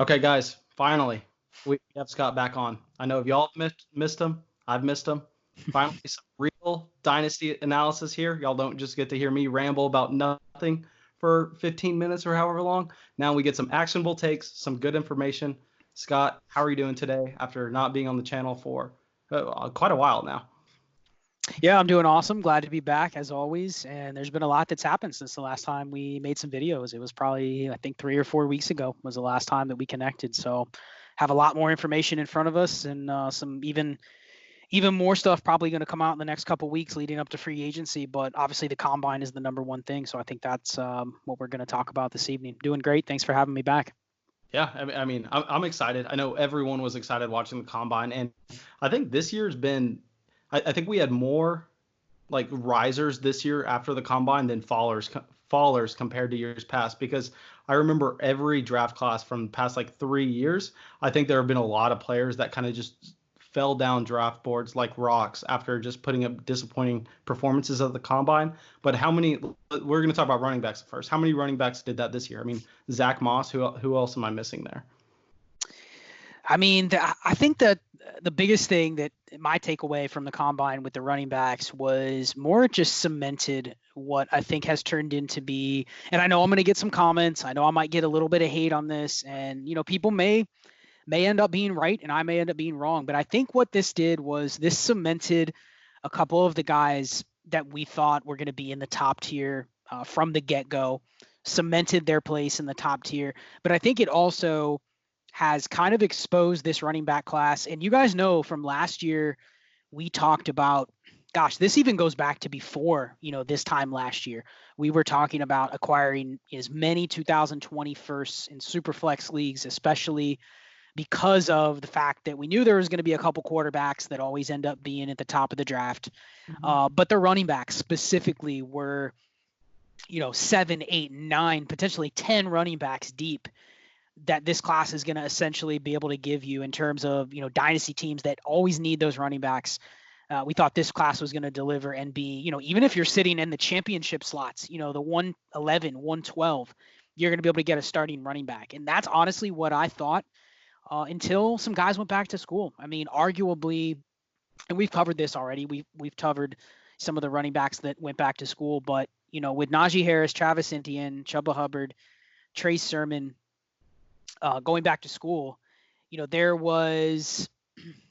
Okay, guys, finally, we have Scott back on. I know if y'all missed him, I've missed him. Finally, some real dynasty analysis here. Y'all don't just get to hear me ramble about nothing for 15 minutes or however long. Now we get some actionable takes, some good information. Scott, how are you doing today after not being on the channel for quite a while now? Yeah, I'm doing awesome. Glad to be back as always. And there's been a lot that's happened since the last time we made some videos. It was probably, I think, 3 or 4 weeks ago was the last time that we connected. So have a lot more information in front of us and some even more stuff probably going to come out in the next couple of weeks leading up to free agency. But obviously the combine is the number one thing. So I think that's what we're going to talk about this evening. Doing great. Thanks for having me back. Yeah, I'm excited. I know everyone was excited watching the combine, and I think this year's been. I think we had more like risers this year after the combine than fallers compared to years past, because I remember every draft class from the past like 3 years. I think there have been a lot of players that kind of just fell down draft boards like rocks after just putting up disappointing performances at the combine. But how many? We're going to talk about running backs first. How many running backs did that this year? I mean, Zach Moss. Who else am I missing there? I mean, I think that the biggest thing that my takeaway from the combine with the running backs was more just cemented what I think has turned into be, and I know I'm going to get some comments. I know I might get a little bit of hate on this, and people may end up being right and I may end up being wrong. But I think what this did was this cemented a couple of the guys that we thought were going to be in the top tier from the get-go, cemented their place in the top tier. But I think it also has kind of exposed this running back class. And you guys know from last year, we talked about, gosh, this even goes back to before, this time last year. We were talking about acquiring as many 2020 firsts in Superflex leagues, especially because of the fact that we knew there was going to be a couple quarterbacks that always end up being at the top of the draft. But the running backs specifically were, 7, 8, 9, potentially 10 running backs deep that this class is going to essentially be able to give you in terms of, dynasty teams that always need those running backs. We thought this class was going to deliver and be, even if you're sitting in the championship slots, the 111, 112, you're going to be able to get a starting running back. And that's honestly what I thought until some guys went back to school. I mean, arguably, and we've covered this already. We've covered some of the running backs that went back to school, but, with Najee Harris, Travis Etienne, Chuba Hubbard, Trey Sermon, going back to school, there was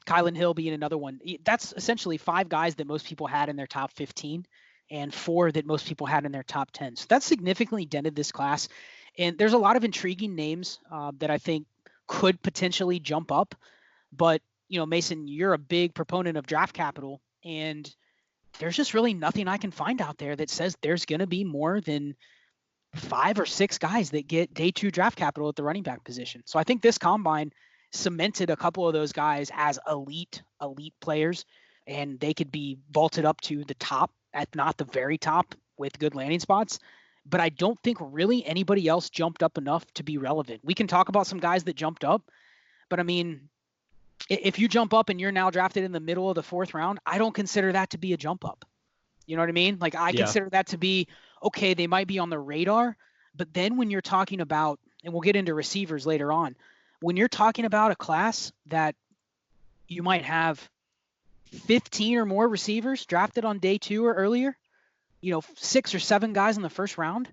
Kylan Hill being another one. That's essentially 5 guys that most people had in their top 15 and 4 that most people had in their top 10. So that significantly dented this class. And there's a lot of intriguing names that I think could potentially jump up. But, Mason, you're a big proponent of draft capital, and there's just really nothing I can find out there that says there's going to be more than 5 or 6 guys that get day 2 draft capital at the running back position. So I think this combine cemented a couple of those guys as elite players, and they could be vaulted up to the top, at not the very top, with good landing spots. But I don't think really anybody else jumped up enough to be relevant. We can talk about some guys that jumped up, but I mean, if you jump up and you're now drafted in the middle of the 4th round, I don't consider that to be a jump up. You know what I mean? Like I consider that to be, okay, they might be on the radar, but then when you're talking about, and we'll get into receivers later on, when you're talking about a class that you might have 15 or more receivers drafted on day 2 or earlier, 6 or 7 guys in the 1st round,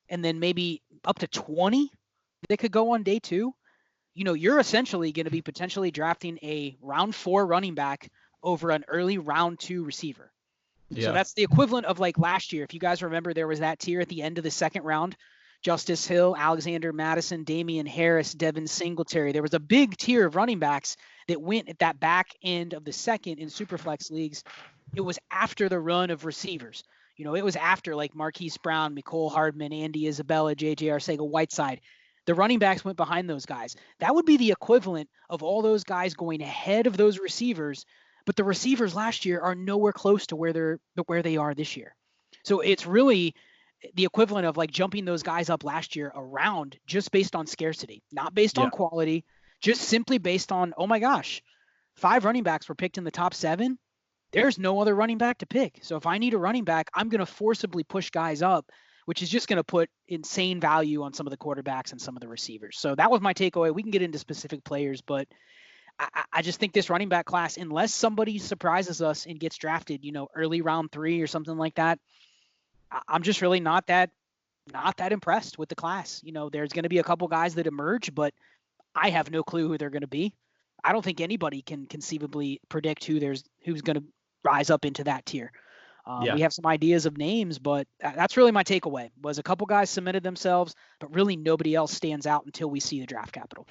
and then maybe up to 20 that could go on day 2, you're essentially going to be potentially drafting a round 4 running back over an early round 2 receiver. Yeah. So that's the equivalent of like last year. If you guys remember, there was that tier at the end of the 2nd round, Justice Hill, Alexander Madison, Damian Harris, Devin Singletary. There was a big tier of running backs that went at that back end of the 2nd in Superflex leagues. It was after the run of receivers. It was after like Marquise Brown, Mecole Hardman, Andy Isabella, J.J. Arcega-Whiteside. The running backs went behind those guys. That would be the equivalent of all those guys going ahead of those receivers. But the receivers last year are nowhere close to where they are this year. So it's really the equivalent of like jumping those guys up last year around just based on scarcity, not based on quality, just simply based on, oh my gosh, 5 running backs were picked in the top 7. There's no other running back to pick. So if I need a running back, I'm going to forcibly push guys up which is just going to put insane value on some of the quarterbacks and some of the receivers. So that was my takeaway. We can get into specific players, but I just think this running back class, unless somebody surprises us and gets drafted, early round 3 or something like that, I'm just really not that impressed with the class. There's going to be a couple guys that emerge, but I have no clue who they're going to be. I don't think anybody can conceivably predict who's going to rise up into that tier. We have some ideas of names, but that's really my takeaway. Was a couple guys submitted themselves, but really nobody else stands out until we see the draft capital.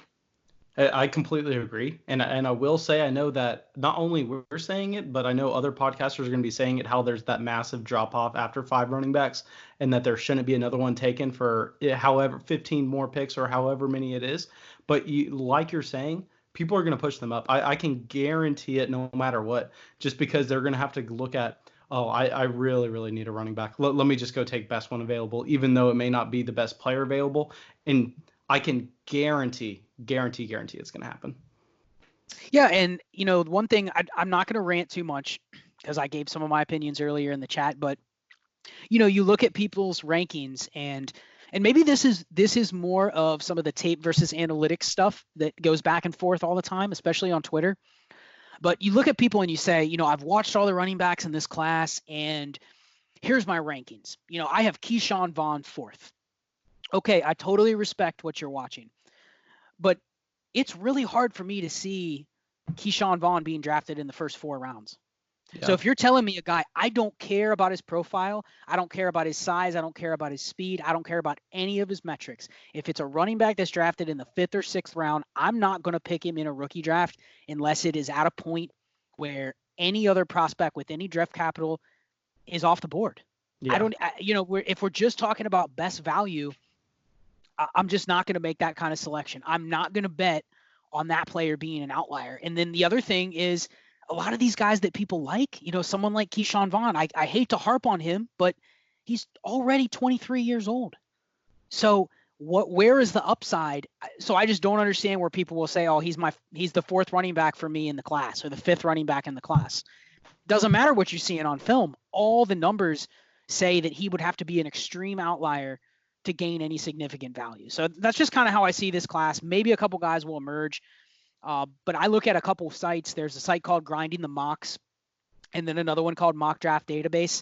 I completely agree. And I will say, I know that not only we're saying it, but I know other podcasters are going to be saying it, how there's that massive drop off after 5 running backs and that there shouldn't be another one taken for however 15 more picks or however many it is. But like you're saying, people are going to push them up. I can guarantee it no matter what, just because they're going to have to look at, I really, really need a running back. Let me just go take best one available, even though it may not be the best player available. And I can guarantee it's going to happen. Yeah. And, one thing, I'm not going to rant too much because I gave some of my opinions earlier in the chat, but, you look at people's rankings and maybe this is more of some of the tape versus analytics stuff that goes back and forth all the time, especially on Twitter. But you look at people and you say, I've watched all the running backs in this class and here's my rankings. I have Keyshawn Vaughn 4th. Okay, I totally respect what you're watching, but it's really hard for me to see Keyshawn Vaughn being drafted in the first 4 rounds. Yeah. So if you're telling me a guy, I don't care about his profile, I don't care about his size, I don't care about his speed, I don't care about any of his metrics. If it's a running back that's drafted in the 5th or 6th round, I'm not going to pick him in a rookie draft unless it is at a point where any other prospect with any draft capital is off the board. Yeah. If we're just talking about best value, I'm just not going to make that kind of selection. I'm not going to bet on that player being an outlier. And then the other thing is a lot of these guys that people like, someone like Keyshawn Vaughn, I hate to harp on him, but he's already 23 years old. So where is the upside? So I just don't understand where people will say, he's the 4th running back for me in the class or the 5th running back in the class. Doesn't matter what you're seeing on film. All the numbers say that he would have to be an extreme outlier to gain any significant value. So that's just kind of how I see this class. Maybe a couple guys will emerge. But I look at a couple of sites. There's a site called Grinding the Mocks and then another one called Mock Draft Database.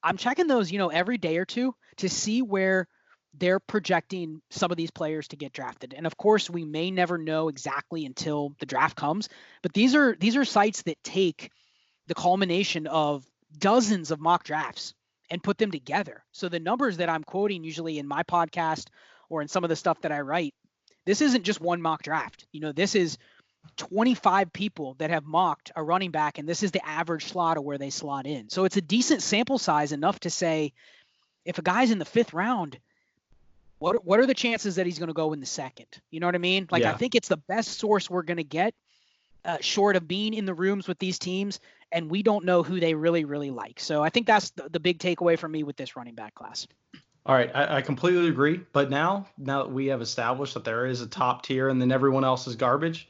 I'm checking those, every day or two to see where they're projecting some of these players to get drafted. And of course, we may never know exactly until the draft comes, but these are sites that take the culmination of dozens of mock drafts and put them together. So the numbers that I'm quoting usually in my podcast or in some of the stuff that I write, this isn't just one mock draft. This is 25 people that have mocked a running back, and this is the average slot of where they slot in. So it's a decent sample size, enough to say if a guy's in the 5th round, what are the chances that he's going to go in the 2nd? You know what I mean? I think it's the best source we're going to get, short of being in the rooms with these teams, and we don't know who they really, really like. So I think that's the big takeaway for me with this running back class. All right, I completely agree. But now that we have established that there is a top tier and then everyone else is garbage,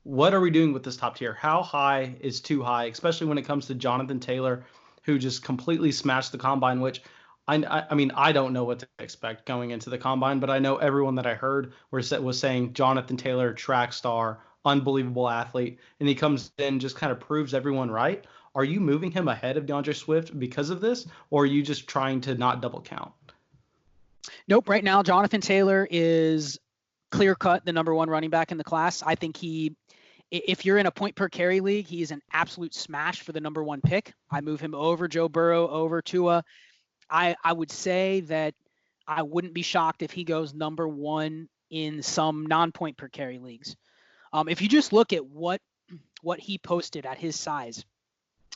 what are we doing with this top tier? How high is too high, especially when it comes to Jonathan Taylor, who just completely smashed the combine, which I mean, I don't know what to expect going into the combine, but I know everyone that I heard was saying Jonathan Taylor, track star, unbelievable athlete, and he comes in, just kind of proves everyone right. Are you moving him ahead of DeAndre Swift because of this, or are you just trying to not double count? Nope. Right now, Jonathan Taylor is clear cut the number 1 running back in the class. I think if you're in a point per carry league, he's an absolute smash for the number 1 pick. I move him over Joe Burrow, over Tua. I would say that I wouldn't be shocked if he goes number 1 in some non-point per carry leagues. If you just look at what he posted at his size,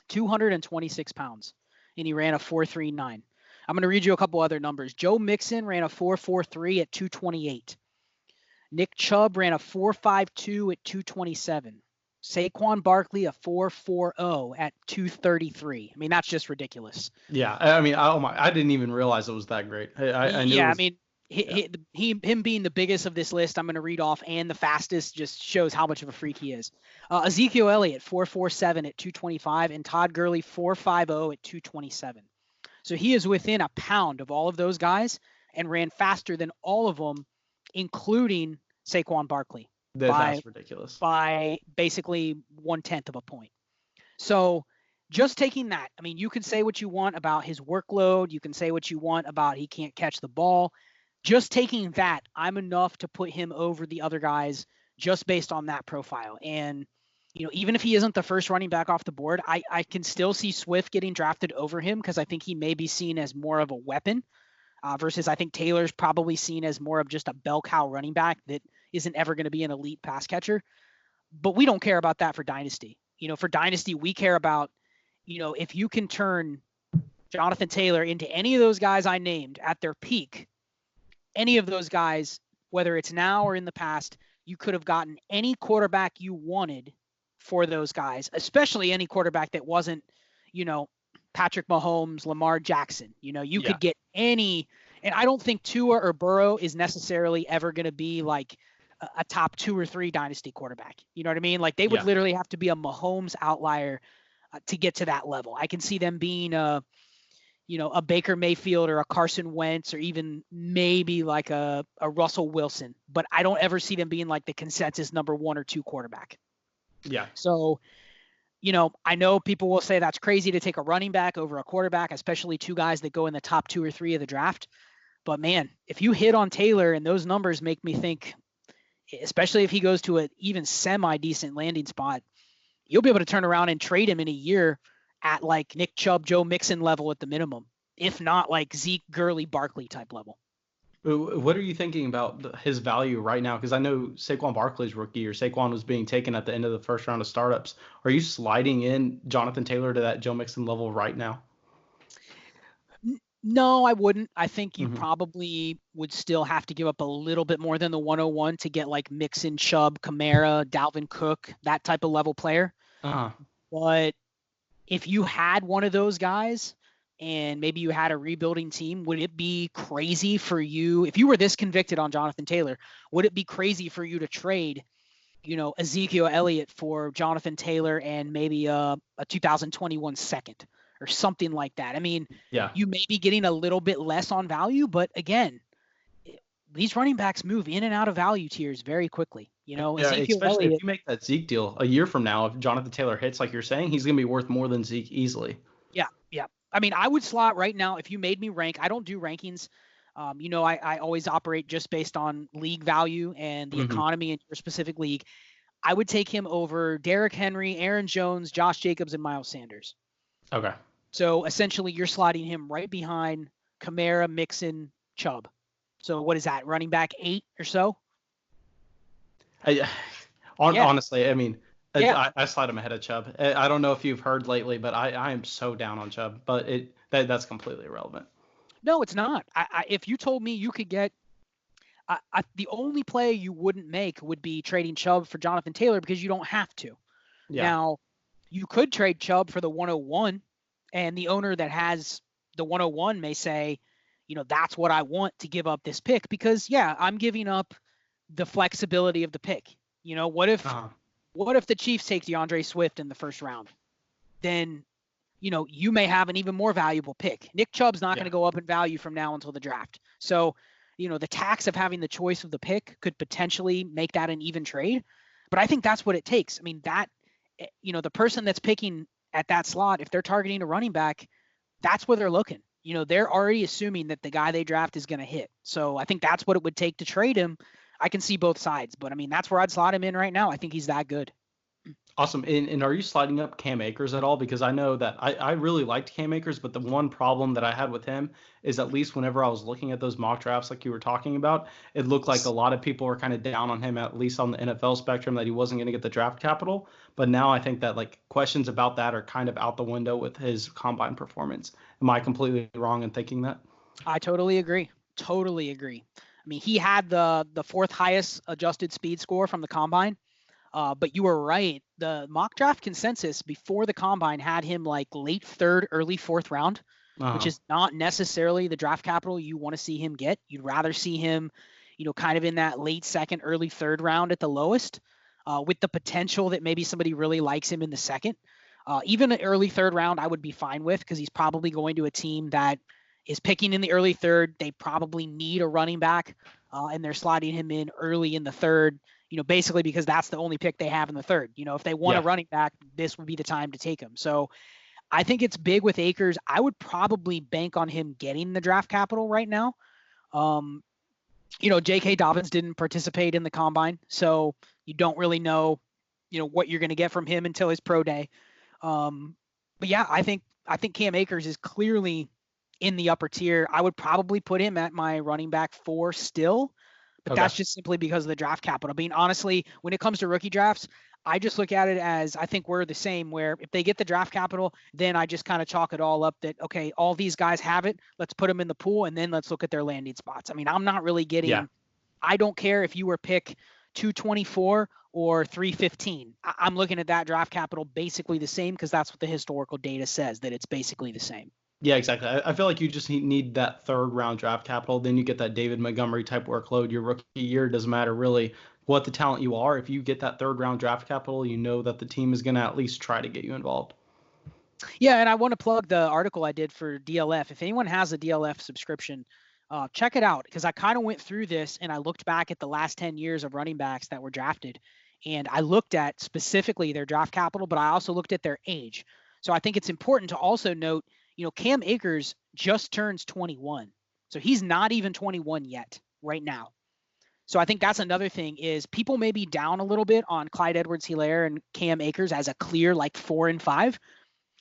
226 pounds, and he ran a 4.39. I'm going to read you a couple other numbers. Joe Mixon ran a 4.43 at 228. Nick Chubb ran a 4.52 at 227. Saquon Barkley a 4.40 at 233. I mean, that's just ridiculous. Yeah, I mean, I didn't even realize it was that great. I knew. Yeah, I mean, him being the biggest of this list, I'm going to read off, and the fastest, just shows how much of a freak he is. Ezekiel Elliott 4.47 at 225, and Todd Gurley 4.50 at 227. So he is within a pound of all of those guys and ran faster than all of them, including Saquon Barkley That's ridiculous. by basically 1/10 of a point. So just taking that, I mean, you can say what you want about his workload. You can say what you want about he can't catch the ball. Just taking that, I'm enough to put him over the other guys just based on that profile. And, even if he isn't the first running back off the board, I can still see Swift getting drafted over him because I think he may be seen as more of a weapon versus I think Taylor's probably seen as more of just a bell cow running back that isn't ever going to be an elite pass catcher. But we don't care about that for Dynasty. For Dynasty, we care about, if you can turn Jonathan Taylor into any of those guys I named at their peak, any of those guys, whether it's now or in the past, you could have gotten any quarterback you wanted for those guys, especially any quarterback that wasn't, Patrick Mahomes, Lamar Jackson. You could get any, and I don't think Tua or Burrow is necessarily ever going to be like a top 2 or 3 dynasty quarterback. You know what I mean? Like they would literally have to be a Mahomes outlier to get to that level. I can see them being a Baker Mayfield or a Carson Wentz or even maybe like a Russell Wilson, but I don't ever see them being like the consensus number 1 or 2 quarterback. Yeah. So, I know people will say that's crazy to take a running back over a quarterback, especially 2 guys that go in the top 2 or 3 of the draft. But man, if you hit on Taylor and those numbers make me think, especially if he goes to an even semi-decent landing spot, you'll be able to turn around and trade him in a year at like Nick Chubb, Joe Mixon level at the minimum, if not like Zeke, Gurley, Barkley type level. What are you thinking about his value right now? Because I know Saquon Barkley's rookie or Saquon was being taken at the end of the first round of startups. Are you sliding in Jonathan Taylor to that Joe Mixon level right now? No, I wouldn't. I think you probably would still have to give up a little bit more than the 101 to get like Mixon, Chubb, Kamara, Dalvin Cook, that type of level player. But if you had one of those guys and maybe you had a rebuilding team, would it be crazy for you, if you were this convicted on Jonathan Taylor, would it be crazy for you to trade, Ezekiel Elliott for Jonathan Taylor and maybe a 2021 second or something like that? I mean, you may be getting a little bit less on value, but again, these running backs move in and out of value tiers very quickly. Especially Elliott, if you make that Zeke deal a year from now, if Jonathan Taylor hits like you're saying, he's going to be worth more than Zeke easily. Yeah. I mean, I would slot right now, if you made me rank, I don't do rankings. I always operate just based on league value and the economy in your specific league. I would take him over Derrick Henry, Aaron Jones, Josh Jacobs, and Miles Sanders. Okay. So essentially you're slotting him right behind Kamara, Mixon, Chubb. So what is that, running back 8 or so? Honestly, I mean, I slide him ahead of Chubb. I don't know if you've heard lately, but I am so down on Chubb. But that's completely irrelevant. No, it's not. If you told me you could get the only play you wouldn't make would be trading Chubb for Jonathan Taylor because you don't have to. Yeah. Now, you could trade Chubb for the 101, and the owner that has the 101 may say, that's what I want to give up this pick because, I'm giving up the flexibility of the pick. What if the Chiefs take DeAndre Swift in the first round? Then, you may have an even more valuable pick. Nick Chubb's not going to go up in value from now until the draft. So, the tax of having the choice of the pick could potentially make that an even trade. But I think that's what it takes. I mean, the person that's picking at that slot, if they're targeting a running back, that's where they're looking. They're already assuming that the guy they draft is going to hit. So I think that's what it would take to trade him. I can see both sides, but I mean, that's where I'd slot him in right now. I think he's that good. Awesome. And are you sliding up Cam Akers at all? Because I know that I really liked Cam Akers, but the one problem that I had with him is at least whenever I was looking at those mock drafts like you were talking about, it looked like a lot of people were kind of down on him, at least on the NFL spectrum, that he wasn't going to get the draft capital. But now I think that like questions about that are kind of out the window with his combine performance. Am I completely wrong in thinking that? I totally agree. I mean, he had the 4th highest adjusted speed score from the combine. But you were right. The mock draft consensus before the combine had him like late 3rd, early 4th round, which is not necessarily the draft capital you want to see him get. You'd rather see him, kind of in that late 2nd, early 3rd round at the lowest, with the potential that maybe somebody really likes him in the 2nd. Even an early third round, I would be fine with, because he's probably going to a team that is picking in the early third. They probably need a running back, and they're slotting him in early in the third, basically because that's the only pick they have in the third. If they want a running back, this would be the time to take him. So I think it's big with Akers. I would probably bank on him getting the draft capital right now. J.K. Dobbins didn't participate in the combine, so you don't really know, what you're going to get from him until his pro day. But yeah, I think Cam Akers is clearly in the upper tier. I would probably put him at my running back 4 still, but that's just simply because of the draft capital. I mean, honestly, when it comes to rookie drafts, I just look at it as, I think we're the same, where if they get the draft capital, then I just kind of chalk it all up that, okay, all these guys have it. Let's put them in the pool, and then let's look at their landing spots. I mean, I'm not really getting, I don't care if you were pick 224 or 315. I'm looking at that draft capital basically the same, because that's what the historical data says, that it's basically the same. Yeah, exactly. I feel like you just need that third round draft capital. Then you get that David Montgomery type workload. Your rookie year doesn't matter really what the talent you are. If you get that third round draft capital, you know that the team is going to at least try to get you involved. Yeah, and I want to plug the article I did for DLF. If anyone has a DLF subscription, check it out, because I kind of went through this and I looked back at the last 10 years of running backs that were drafted. And I looked at specifically their draft capital, but I also looked at their age. So I think it's important to also note, Cam Akers just turns 21. So he's not even 21 yet right now. So I think that's another thing, is people may be down a little bit on Clyde Edwards-Helaire and Cam Akers as a clear 4 and 5,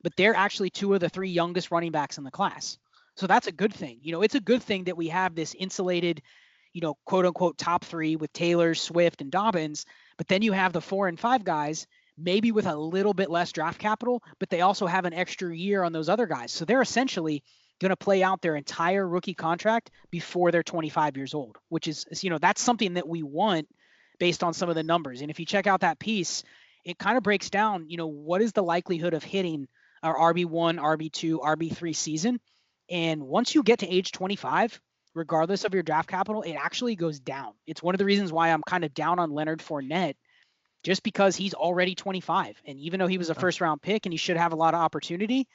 but they're actually 2 of the 3 youngest running backs in the class. So that's a good thing. It's a good thing that we have this insulated, quote unquote top 3 with Taylor, Swift, and Dobbins. But then you have the 4 and 5 guys, maybe with a little bit less draft capital, but they also have an extra year on those other guys. So they're essentially going to play out their entire rookie contract before they're 25 years old, which is, that's something that we want based on some of the numbers. And if you check out that piece, it kind of breaks down, what is the likelihood of hitting our RB1, RB2, RB3 season. And once you get to age 25, regardless of your draft capital, it actually goes down. It's one of the reasons why I'm kind of down on Leonard Fournette, just because he's already 25. And even though he was a first round pick and he should have a lot of opportunity,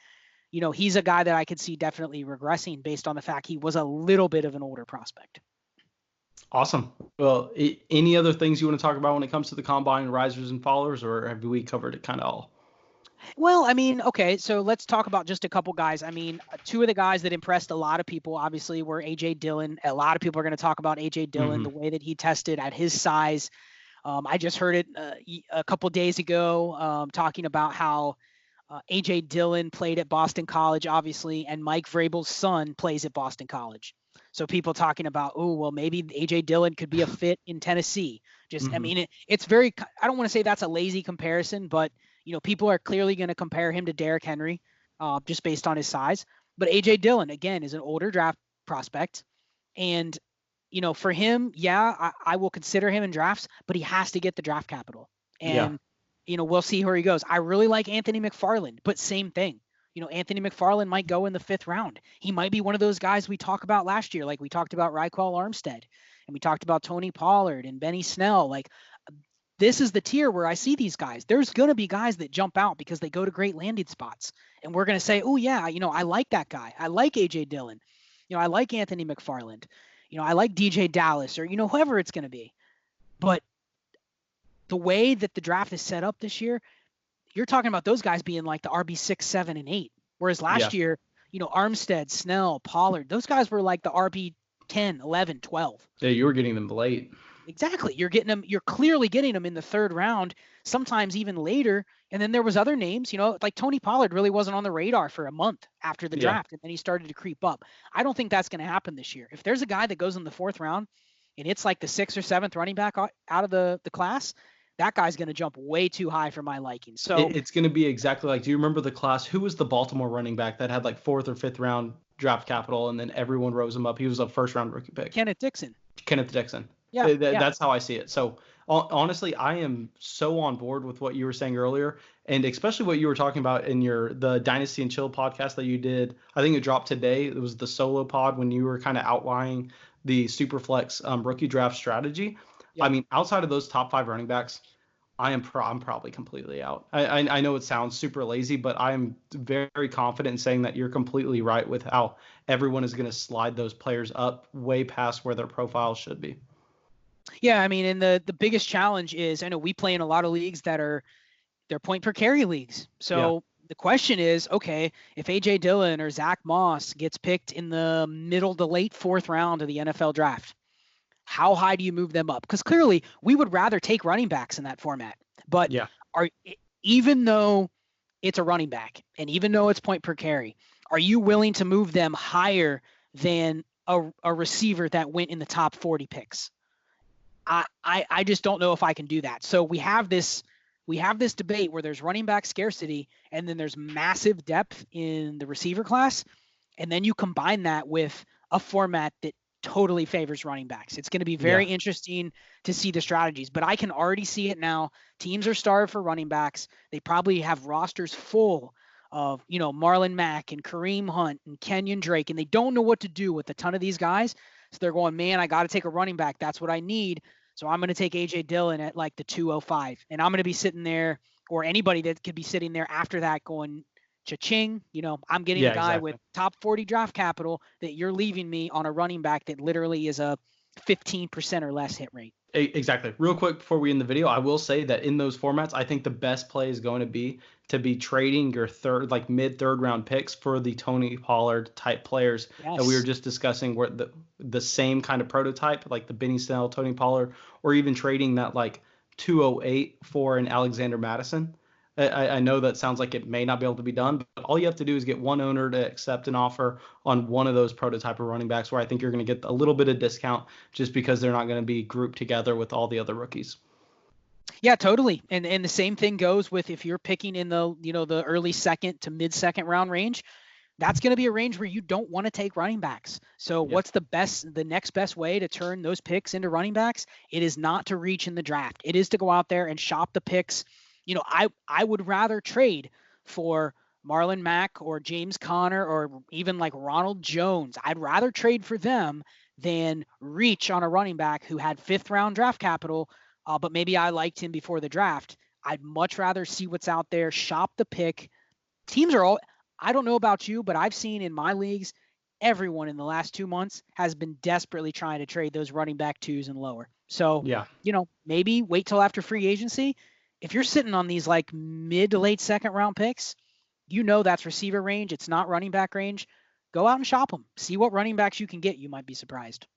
he's a guy that I could see definitely regressing based on the fact he was a little bit of an older prospect. Awesome. Well, any other things you want to talk about when it comes to the combine, risers and fallers, or have we covered it kind of all? Well, I mean, okay, so let's talk about just a couple guys. I mean, 2 of the guys that impressed a lot of people, obviously, were A.J. Dillon. A lot of people are going to talk about A.J. Dillon, the way that he tested at his size. I just heard it a couple days ago, talking about how A.J. Dillon played at Boston College, obviously, and Mike Vrabel's son plays at Boston College. So people talking about, oh, well, maybe A.J. Dillon could be a fit in Tennessee. I mean, it's very, I don't want to say that's a lazy comparison, but people are clearly going to compare him to Derrick Henry just based on his size. But A.J. Dillon, again, is an older draft prospect. And, for him, I will consider him in drafts, but he has to get the draft capital. And, we'll see where he goes. I really like Anthony McFarland, but same thing. Anthony McFarland might go in the 5th round. He might be one of those guys we talked about last year. Like we talked about Raquel Armstead, and we talked about Tony Pollard and Benny Snell. Like, this is the tier where I see these guys. There's going to be guys that jump out because they go to great landing spots. And we're going to say, oh, yeah, I like that guy. I like A.J. Dillon. I like Anthony McFarland. I like DJ Dallas, or, whoever it's going to be. But the way that the draft is set up this year, you're talking about those guys being like the RB 6, 7, and 8. Whereas last year, Armstead, Snell, Pollard, those guys were like the RB 10, 11, 12. Yeah, you were getting them late. Exactly. You're getting them. You're clearly getting them in the 3rd round, sometimes even later. And then there was other names, like Tony Pollard really wasn't on the radar for a month after the draft, and then he started to creep up. I don't think that's going to happen this year. If there's a guy that goes in the 4th round and it's like the 6th or 7th running back out of the class, that guy's going to jump way too high for my liking. So it's going to be exactly like, do you remember the class? Who was the Baltimore running back that had like 4th or 5th round draft capital, and then everyone rose him up? He was a 1st round rookie pick. Kenneth Dixon. Yeah, that's how I see it. So honestly, I am so on board with what you were saying earlier, and especially what you were talking about in the Dynasty and Chill podcast that you did. I think it dropped today. It was the solo pod when you were kind of outlining the Superflex rookie draft strategy. Yeah. I mean, outside of those top 5 running backs, I'm probably completely out. I know it sounds super lazy, but I'm very confident in saying that you're completely right with how everyone is going to slide those players up way past where their profile should be. Yeah, I mean, and the biggest challenge is, I know we play in a lot of leagues that are they're point per carry leagues. Yeah. So the question is, okay, if AJ Dillon or Zach Moss gets picked in the middle to late fourth round of the NFL draft, how high do you move them up? Because clearly we would rather take running backs in that format. But Yeah. are even though it's a running back and even though it's point per carry, are you willing to move them higher than a receiver that went in the top 40 picks? I just don't know if I can do that. So we have this debate where there's running back scarcity and then there's massive depth in the receiver class, and then you combine that with a format that totally favors running backs. It's going to be very Yeah. interesting to see the strategies, but I can already see it now. Teams are starved for running backs. They probably have rosters full of, Marlon Mack and Kareem Hunt and Kenyon Drake, and they don't know what to do with a ton of these guys. So they're going, man, I got to take a running back. That's what I need. So I'm going to take AJ Dillon at like the 205, and I'm going to be sitting there, or anybody that could be sitting there after that going, cha-ching, I'm getting a Yeah, guy with exactly. top 40 draft capital that you're leaving me on a running back that literally is a 15% or less hit rate. Exactly. Real quick before we end the video, I will say that in those formats, I think the best play is going to be trading your like mid third round picks for the Tony Pollard type players that we were Yes. just discussing, where the same kind of prototype, like the Benny Snell, Tony Pollard, or even trading that like 208 for an Alexander Madison. I know that sounds like it may not be able to be done, but all you have to do is get one owner to accept an offer on one of those prototype of running backs, where I think you're going to get a little bit of discount just because they're not going to be grouped together with all the other rookies. Yeah, totally. And the same thing goes with if you're picking in the early second to mid second round range, that's going to be a range where you don't want to take running backs. So Yeah. what's the next best way to turn those picks into running backs? It is not to reach in the draft. It is to go out there and shop the picks. I would rather trade for Marlon Mack or James Conner or even like Ronald Jones. I'd rather trade for them than reach on a running back who had fifth round draft capital, but maybe I liked him before the draft. I'd much rather see what's out there, shop the pick. Teams are all, I don't know about you, but I've seen in my leagues, everyone in the last 2 months has been desperately trying to trade those running back twos and lower. So, Yeah. maybe wait till after free agency. If you're sitting on these like mid to late second round picks, that's receiver range. It's not running back range. Go out and shop them. See what running backs you can get. You might be surprised.